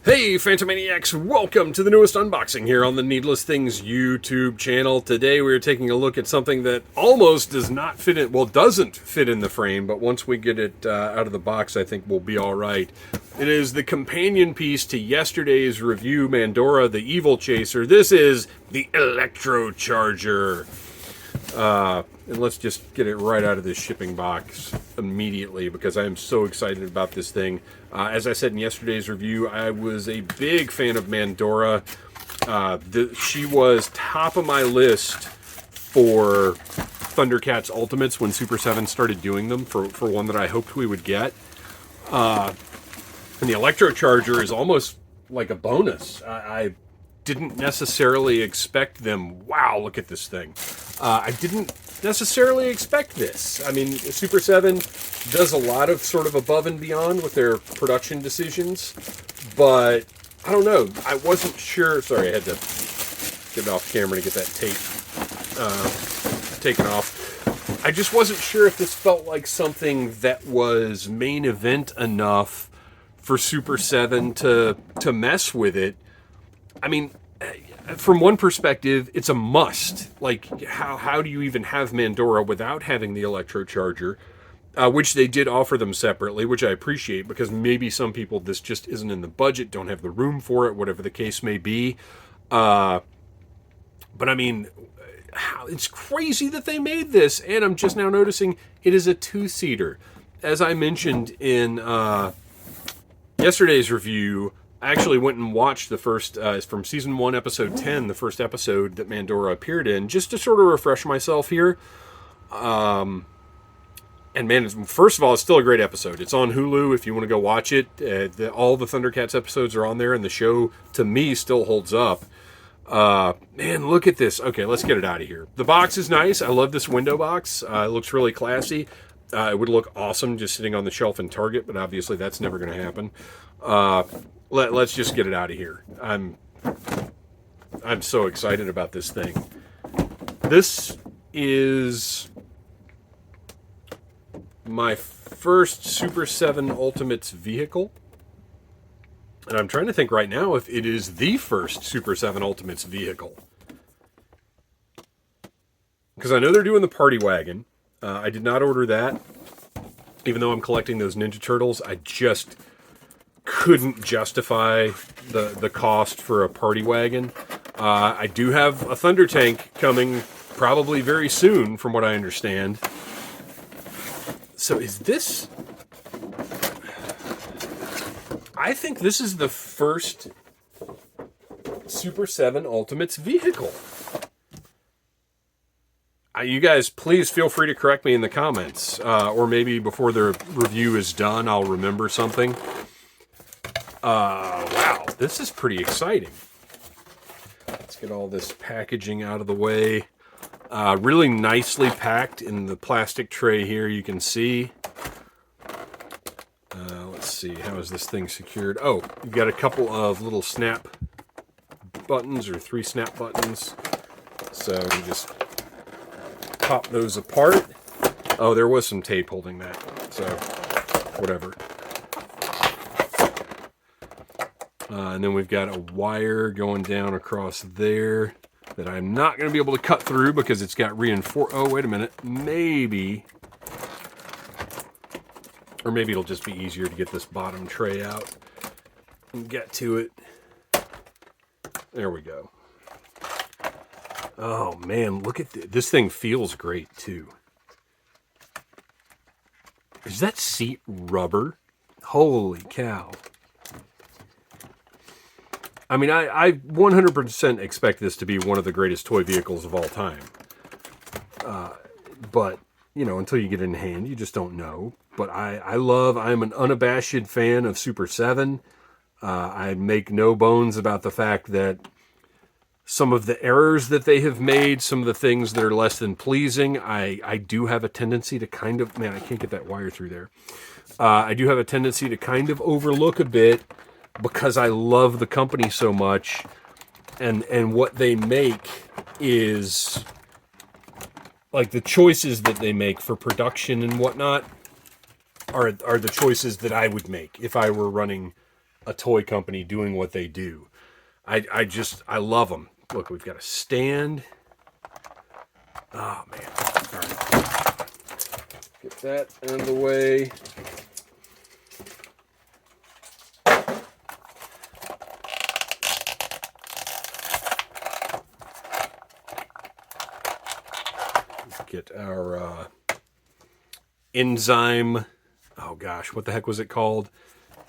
Hey Phantomaniacs, welcome to the newest unboxing here on the Needless Things YouTube channel. Today we're taking a look at something that almost does not fit in, well, doesn't fit in the frame, but once we get it out of the box, I think we'll be alright. It is the companion piece to yesterday's review, Mandora the Evil Chaser. This is the Electro-Charger. And let's just get it right out of this shipping box immediately because I am so excited about this thing. As I said in yesterday's review, I was a big fan of Mandora. She was top of my list for ThunderCats Ultimates when Super 7 started doing them for one that I hoped we would get. And the Electro-Charger is almost like a bonus. I didn't necessarily expect them. Wow, look at this thing. I didn't necessarily expect this. I mean, Super 7 does a lot of sort of above and beyond with their production decisions, but I don't know. I wasn't sure. Sorry, I had to get it off camera to get that tape taken off. I just wasn't sure if this felt like something that was main event enough for Super 7 to mess with it. I mean, from one perspective, it's a must. Like, how do you even have Mandora without having the Electro-Charger? Which they did offer them separately, which I appreciate, because maybe some people, this just isn't in the budget, don't have the room for it, whatever the case may be. But I mean, it's crazy that they made this, and I'm just now noticing it is a two-seater. As I mentioned in yesterday's review, I actually went and watched the first, from Season 1, Episode 10, the first episode that Mandora appeared in, just to sort of refresh myself here. And man, first of all, it's still a great episode. It's on Hulu if you want to go watch it. All the ThunderCats episodes are on there, and the show, to me, still holds up. Man, look at this. Okay, let's get it out of here. The box is nice. I love this window box. It looks really classy. It would look awesome just sitting on the shelf in Target, but obviously that's never going to happen. Let's just get it out of here. I'm so excited about this thing. This is my first Super 7 Ultimates vehicle. And I'm trying to think right now if it is the first Super 7 Ultimates vehicle. Because I know they're doing the Party Wagon. I did not order that. Even though I'm collecting those Ninja Turtles, I just couldn't justify the cost for a Party Wagon. I do have a Thunder Tank coming probably very soon, from what I understand. So is this... I think this is the first Super 7 Ultimates vehicle. You guys, please feel free to correct me in the comments. Or maybe before the review is done, I'll remember something. Wow, this is pretty exciting. Let's get all this packaging out of the way. Really nicely packed in the plastic tray here, you can see. Let's see, how is this thing secured? Oh, you've got a couple of little snap buttons, or 3 snap buttons. So you just pop those apart. Oh, there was some tape holding that, so whatever. And then we've got a wire going down across there that I'm not going to be able to cut through because it's got reinforced. Oh, wait a minute. Maybe. Or maybe it'll just be easier to get this bottom tray out and get to it. There we go. Oh, man. Look at this. This thing feels great, too. Is that seat rubber? Holy cow. I mean, I 100% expect this to be one of the greatest toy vehicles of all time. But, you know, until you get it in hand, you just don't know. But I'm an unabashed fan of Super 7. I make no bones about the fact that some of the errors that they have made, some of the things that are less than pleasing, I do have a tendency to kind of... Man, I can't get that wire through there. I do have a tendency to kind of overlook a bit, because I love the company so much, and what they make is, like, the choices that they make for production and whatnot are the choices that I would make if I were running a toy company doing what they do. I love them. Look, we've got a stand. Oh, man. All right. Get that out of the way. Get our enzyme. Oh gosh, what the heck was it called?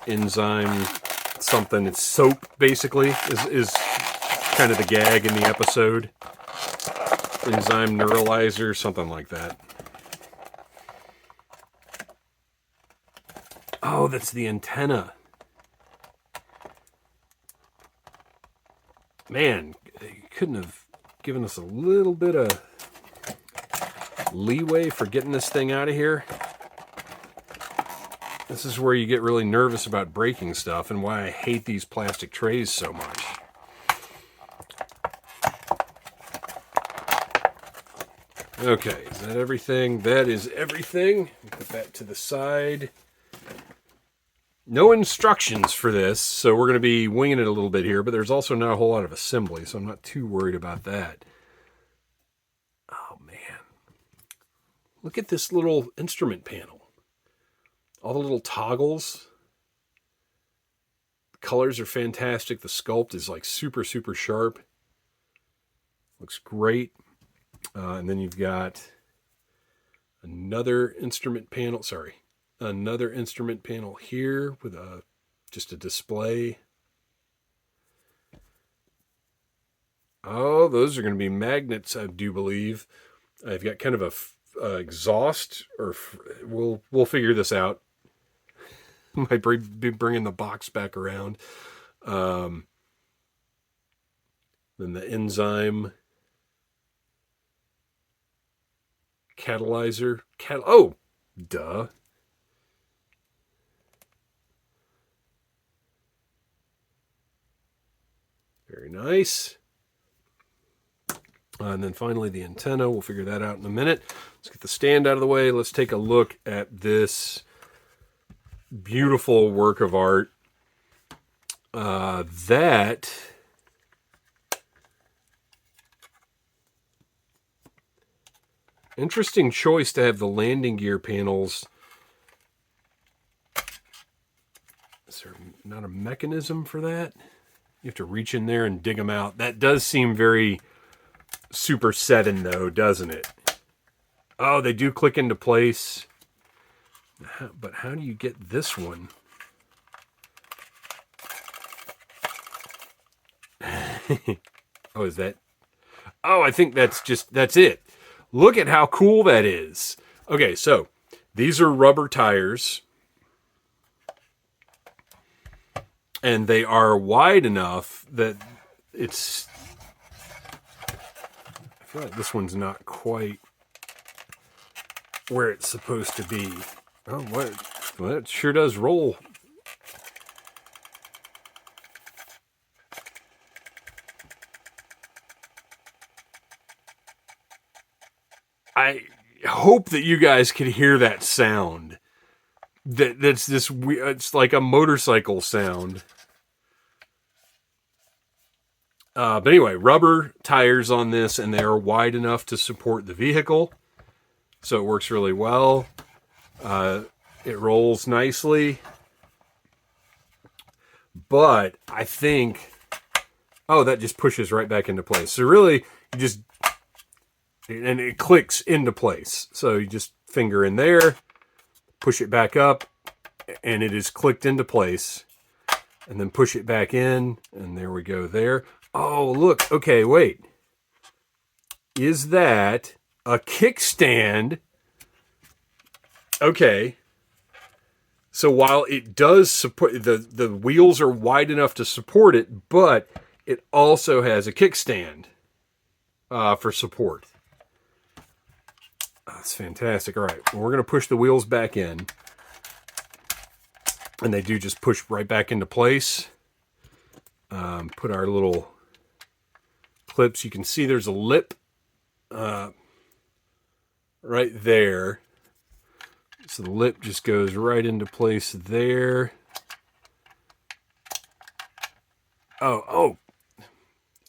Enzyme something. It's soap, basically, is kind of the gag in the episode. Enzyme neuralizer, something like that. Oh, that's the antenna. Man, you couldn't have given us a little bit of leeway for getting this thing out of here. This is where you get really nervous about breaking stuff and why I hate these plastic trays so much. Okay, is that everything? That is everything. Put that to the side. No instructions for this, so we're going to be winging it a little bit here, but there's also not a whole lot of assembly, so I'm not too worried about that. Oh, man. Look at this little instrument panel. All the little toggles. The colors are fantastic. The sculpt is like super, super sharp. Looks great. And then you've got another instrument panel. Another instrument panel here with just a display. Oh, those are going to be magnets, I do believe. I've got kind of a exhaust, or we'll figure this out. Might be bringing the box back around. Then the enzyme catalyzer. Oh, duh. Very nice. And then finally the antenna. We'll figure that out in a minute. Let's get the stand out of the way. Let's take a look at this beautiful work of art. That interesting choice to have the landing gear panels. Is there not a mechanism for that? You have to reach in there and dig them out. That does seem very Super 7 though, doesn't it? Oh, they do click into place. But how do you get this one? Oh, is that? Oh, I think that's it. Look at how cool that is. Okay, so these are rubber tires. And they are wide enough that it's... I feel like this one's not quite where it's supposed to be. Oh, what? Well, it sure does roll. I hope that you guys can hear that sound. That's this. It's like a motorcycle sound. But anyway, rubber tires on this, and they are wide enough to support the vehicle, so it works really well. It rolls nicely, but I think, oh, that just pushes right back into place. So really, you just, and it clicks into place. So you just finger in there, push it back up, and it is clicked into place. And then push it back in, and there we go there. Oh, look. Okay, wait. Is that a kickstand? Okay. So while it does support, the wheels are wide enough to support it, but it also has a kickstand for support. That's fantastic. All right, well, we're going to push the wheels back in. And they do just push right back into place. Put our little clips. You can see there's a lip right there. So the lip just goes right into place there. Oh,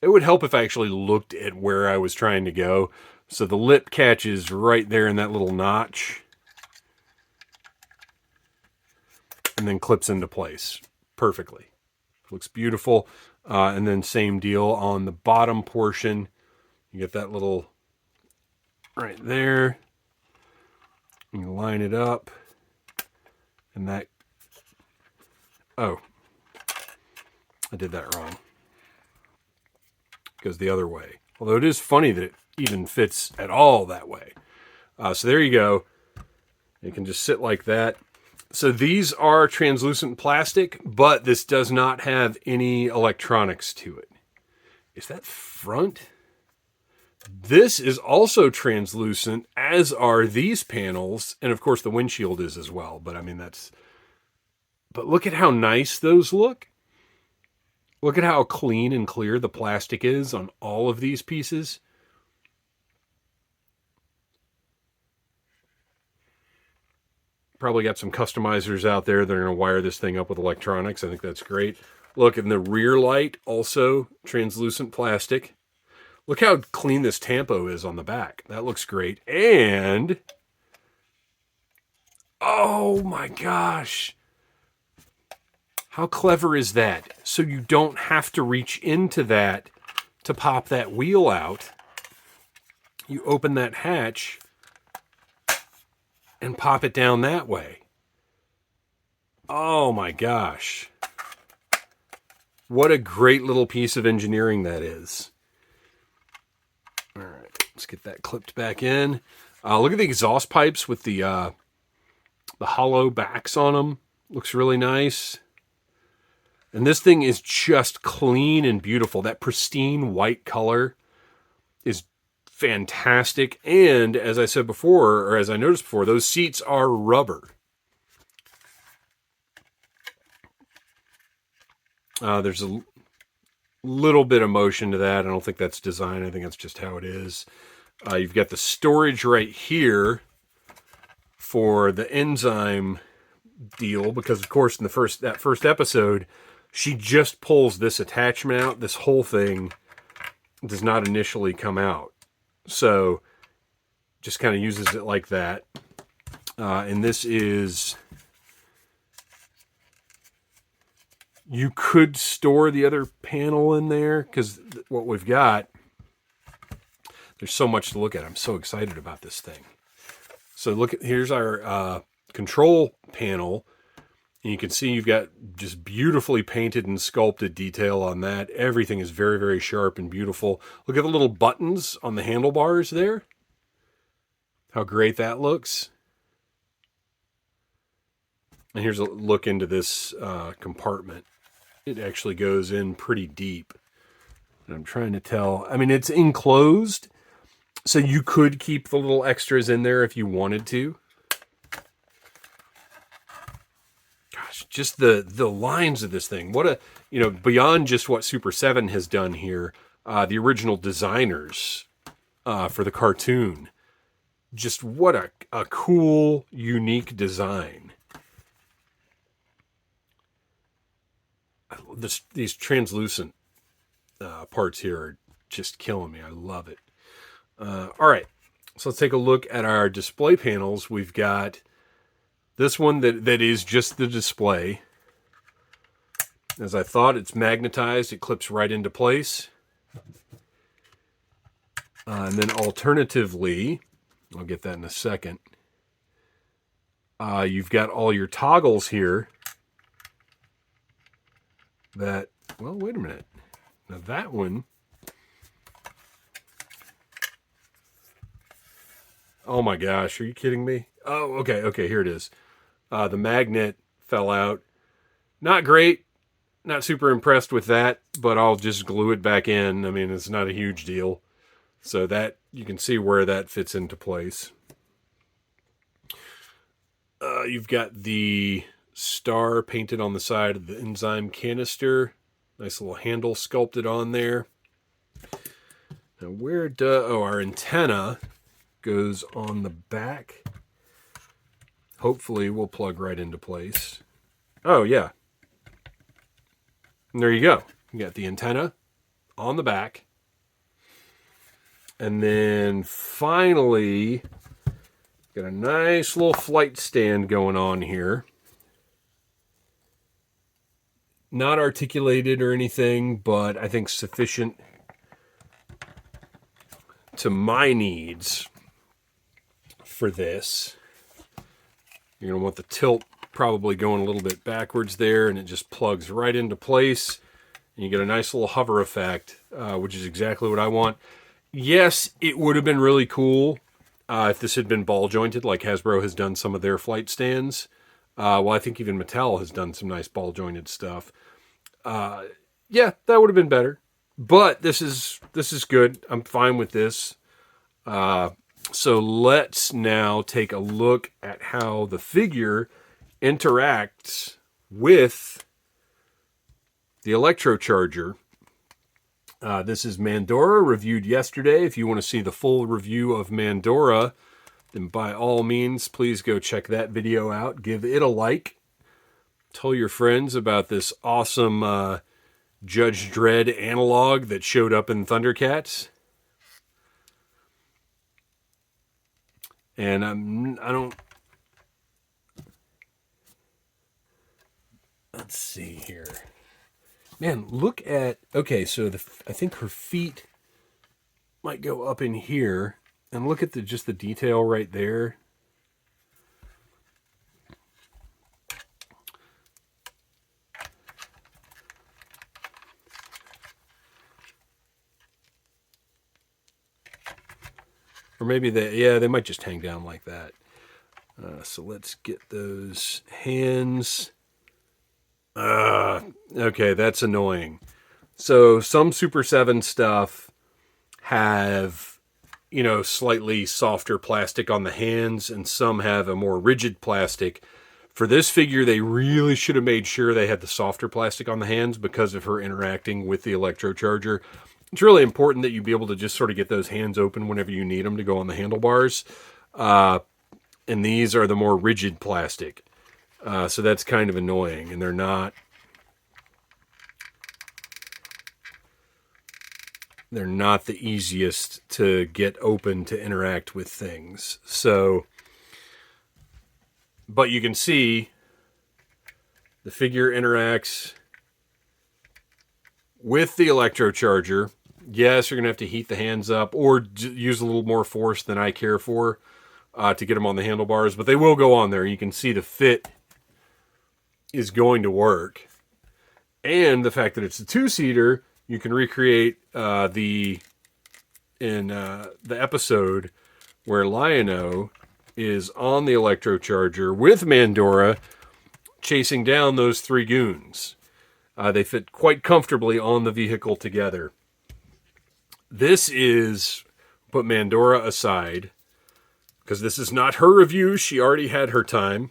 it would help if I actually looked at where I was trying to go. So the lip catches right there in that little notch. And then clips into place perfectly. Looks beautiful. And then same deal on the bottom portion. You get that little right there. You line it up. And that... Oh. I did that wrong. It goes the other way. Although it is funny that it even fits at all that way. So there you go. It can just sit like that. So these are translucent plastic, but this does not have any electronics to it. Is that front? This is also translucent, as are these panels. And of course the windshield is as well. But I mean, but look at how nice those look. Look at how clean and clear the plastic is on all of these pieces. Probably got some customizers out there that are going to wire this thing up with electronics. I think that's great. Look, in the rear light, also translucent plastic. Look how clean this tampo is on the back. That looks great. And, oh my gosh. How clever is that? So you don't have to reach into that to pop that wheel out. You open that hatch and pop it down that way. Oh my gosh. What a great little piece of engineering that is. All right, let's get that clipped back in. Look at the exhaust pipes with the hollow backs on them. Looks really nice. And this thing is just clean and beautiful. That pristine white color is fantastic. And as I said before, or as I noticed before, those seats are rubber. There's a little bit of motion to that. I don't think that's design. I think that's just how it is. You've got the storage right here for the enzyme deal, because of course in that first episode, she just pulls this attachment out. This whole thing does not initially come out. So just kind of uses it like that. And this is... You could store the other panel in there, because what we've got, there's so much to look at. I'm so excited about this thing. So here's our control panel. And you can see you've got just beautifully painted and sculpted detail on that. Everything is very, very sharp and beautiful. Look at the little buttons on the handlebars there. How great that looks. And here's a look into this compartment. It actually goes in pretty deep. And I'm trying to tell. I mean, it's enclosed, so you could keep the little extras in there if you wanted to. Gosh, just the lines of this thing. What a, beyond just what Super 7 has done here, the original designers for the cartoon. Just what a cool, unique design. These translucent parts here are just killing me. I love it. All right, so let's take a look at our display panels. We've got this one that is just the display. As I thought, it's magnetized. It clips right into place. And then alternatively, I'll get that in a second. You've got all your toggles here. Well, wait a minute. Now that one, oh my gosh, are you kidding me? Oh, okay, here it is. The magnet fell out. Not great. Not super impressed with that, but I'll just glue it back in. I mean, it's not a huge deal. So that, you can see where that fits into place. You've got the star painted on the side of the enzyme canister. Nice little handle sculpted on there. Now our antenna goes on the back. Hopefully will plug right into place. Oh yeah. And there you go. You got the antenna on the back. And then finally, got a nice little flight stand going on here. Not articulated or anything, but I think sufficient to my needs for this. You're going to want the tilt probably going a little bit backwards there, and it just plugs right into place. And you get a nice little hover effect, which is exactly what I want. Yes, it would have been really cool if this had been ball jointed, like Hasbro has done some of their flight stands. Well, I think even Mattel has done some nice ball jointed stuff. Yeah, that would have been better. But this is good. I'm fine with this. So let's now take a look at how the figure interacts with the Electro-Charger. This is Mandora, reviewed yesterday. If you want to see the full review of Mandora, then by all means, please go check that video out. Give it a like. Tell your friends about this awesome Judge Dredd analog that showed up in ThunderCats. And I don't... Let's see here. Man, look at... Okay, so I think her feet might go up in here. And look at just the detail right there. Or maybe they might just hang down like that. So let's get those hands. Okay, that's annoying. So some Super 7 stuff have, slightly softer plastic on the hands, and some have a more rigid plastic. For this figure, they really should have made sure they had the softer plastic on the hands because of her interacting with the Electro-Charger. It's really important that you be able to just sort of get those hands open whenever you need them to go on the handlebars. And these are the more rigid plastic. So that's kind of annoying. And they're not the easiest to get open to interact with things. So, but you can see the figure interacts with the Electro-Charger. Yes, you're going to have to heat the hands up or use a little more force than I care for to get them on the handlebars, but they will go on there. You can see the fit is going to work. And the fact that it's a two-seater, you can recreate the episode where Lion-O is on the Electro-Charger with Mandora chasing down those three goons. They fit quite comfortably on the vehicle together. This is, put Mandora aside, because this is not her review. She already had her time.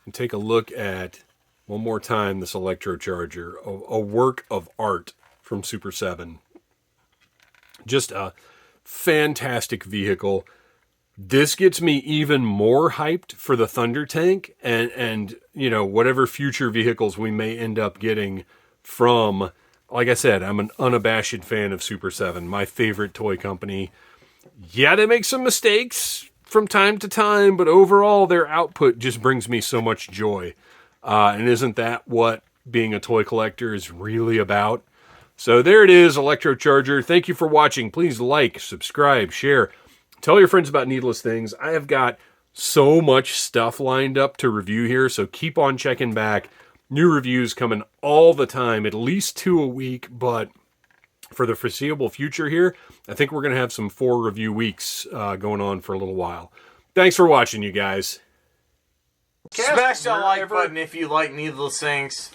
And take a look at, one more time, this Electro-Charger. A work of art from Super 7. Just a fantastic vehicle. This gets me even more hyped for the Thunder Tank and whatever future vehicles we may end up getting from... Like I said, I'm an unabashed fan of Super 7, my favorite toy company. Yeah, they make some mistakes from time to time, but overall their output just brings me so much joy. And isn't that what being a toy collector is really about? So there it is, Electro-Charger. Thank you for watching. Please like, subscribe, share. Tell your friends about Needless Things. I have got so much stuff lined up to review here, so keep on checking back. New reviews coming all the time, at least 2 a week, but for the foreseeable future here, I think we're going to have some 4 review weeks going on for a little while. Thanks for watching, you guys. Smash that like button if you like Needless Things.